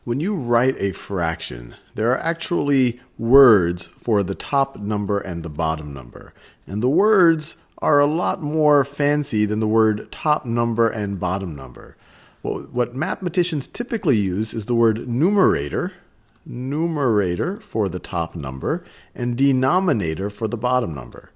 When you write a fraction, there are actually words for the top number and the bottom number. And the words are a lot more fancy than the word top number and bottom number. What mathematicians typically use is the word numerator for the top number, and denominator for the bottom number.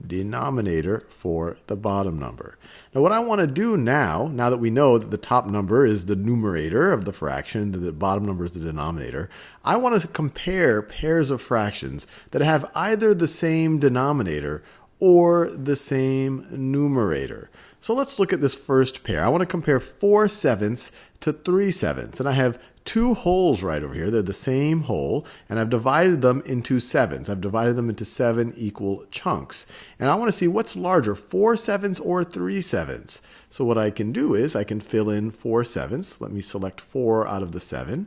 Denominator for the bottom number. Now what I want to do now that we know that the top number is the numerator of the fraction, the bottom number is the denominator, I want to compare pairs of fractions that have either the same denominator or the same numerator. So let's look at this first pair. I want to compare 4/7 to 3/7. And I have two wholes right over here. They're the same whole, and I've divided them into sevens. I've divided them into 7 equal chunks. And I want to see what's larger, 4/7 or 3/7. So what I can do is I can fill in 4/7. Let me select 4 out of the 7.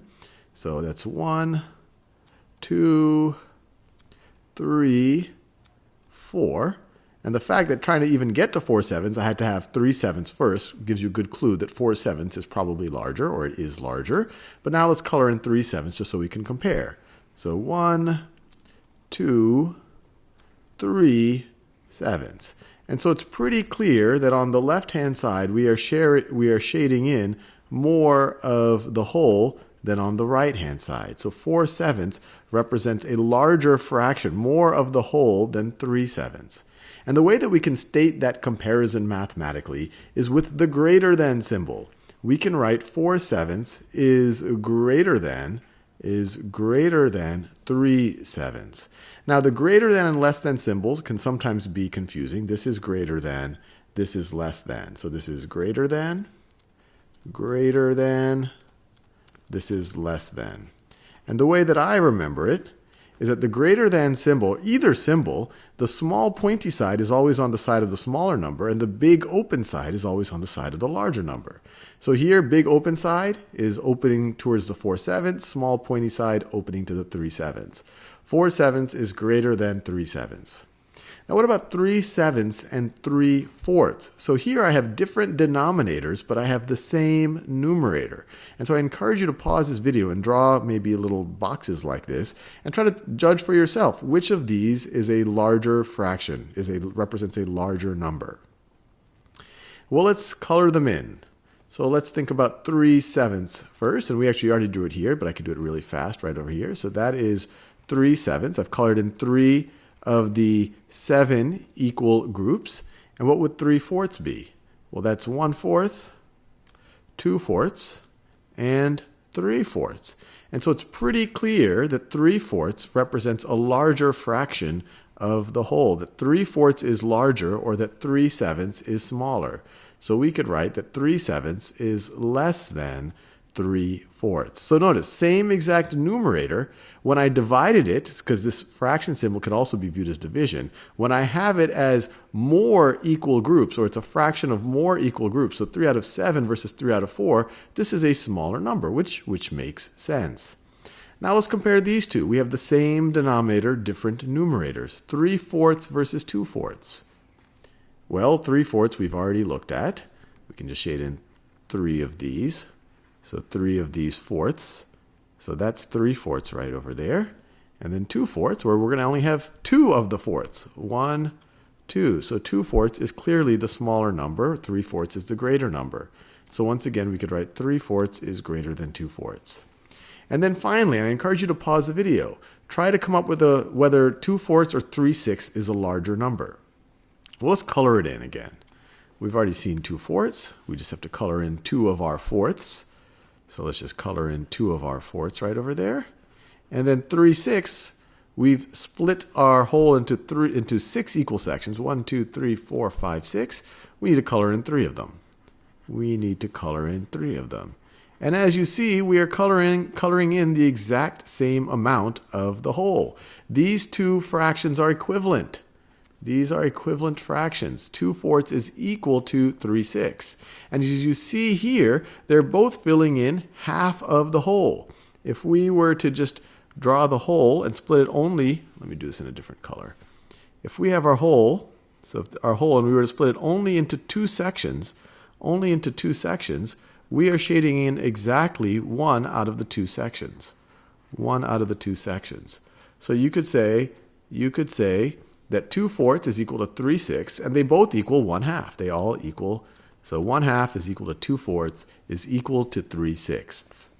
So that's 1, 2, 3, 4. And the fact that trying to even get to 4/7, I had to have 3/7 first gives you a good clue that 4/7 is probably larger, or it is larger. But now let's color in 3/7 just so we can compare. So 1, 2, 3/7. And so it's pretty clear that on the left-hand side we are shading in more of the whole than on the right-hand side. So 4/7 represents a larger fraction, more of the whole than 3/7. And the way that we can state that comparison mathematically is with the greater than symbol. We can write 4/7 is greater than 3/7. Now the greater than and less than symbols can sometimes be confusing. This is greater than, this is less than. So this is greater than, this is less than. And the way that I remember it is that the greater than symbol, either symbol, the small pointy side is always on the side of the smaller number, and the big open side is always on the side of the larger number. So here, big open side is opening towards the 4/7, small pointy side opening to the 3/7. 4/7 is greater than 3/7. Now what about 3/7 and 3/4? So here I have different denominators, but I have the same numerator. And so I encourage you to pause this video and draw maybe little boxes like this and try to judge for yourself which of these is a larger fraction, represents a larger number. Well, let's color them in. So let's think about 3/7 first, and we actually already drew it here, but I could do it really fast right over here. So that is 3/7. I've colored in 3 of the 7 equal groups. And what would 3/4 be? Well, that's 1/4, 2/4, and 3/4. And so it's pretty clear that 3/4 represents a larger fraction of the whole, that 3/4 is larger, or that 3/7 is smaller. So we could write that 3/7 is less than 3/4. So notice, same exact numerator. When I divided it, because this fraction symbol can also be viewed as division, when I have it as more equal groups, or it's a fraction of more equal groups, so 3 out of 7 versus 3 out of 4, this is a smaller number, which makes sense. Now let's compare these two. We have the same denominator, different numerators. 3/4 versus 2/4. Well, 3/4 we've already looked at. We can just shade in 3 of these. So 3 of these fourths. So that's 3/4 right over there. And then 2/4, where we're going to only have 2 of the fourths. 1, 2. So 2/4 is clearly the smaller number. 3/4 is the greater number. So once again, we could write 3/4 is greater than 2/4. And then finally, I encourage you to pause the video. Try to come up with whether 2/4 or 3/6 is a larger number. Well, let's color it in again. We've already seen 2/4. We just have to color in 2 of our fourths. So let's just color in 2 of our fourths right over there. And then 3/6, we've split our whole into 6 equal sections. 1, 2, 3, 4, 5, 6. We need to color in 3 of them. And as you see, we are coloring in the exact same amount of the whole. These two fractions are equivalent. These are equivalent fractions. 2/4 is equal to 3/6. And as you see here, they're both filling in half of the whole. If we were to just draw the whole and split it only, let me do this in a different color. If we have our whole, and we were to split it only into two sections, we are shading in exactly one out of the two sections. One out of the two sections. So you could say that 2/4 is equal to 3/6, and they both equal 1/2. They all equal, so 1/2 is equal to 2/4 is equal to 3/6.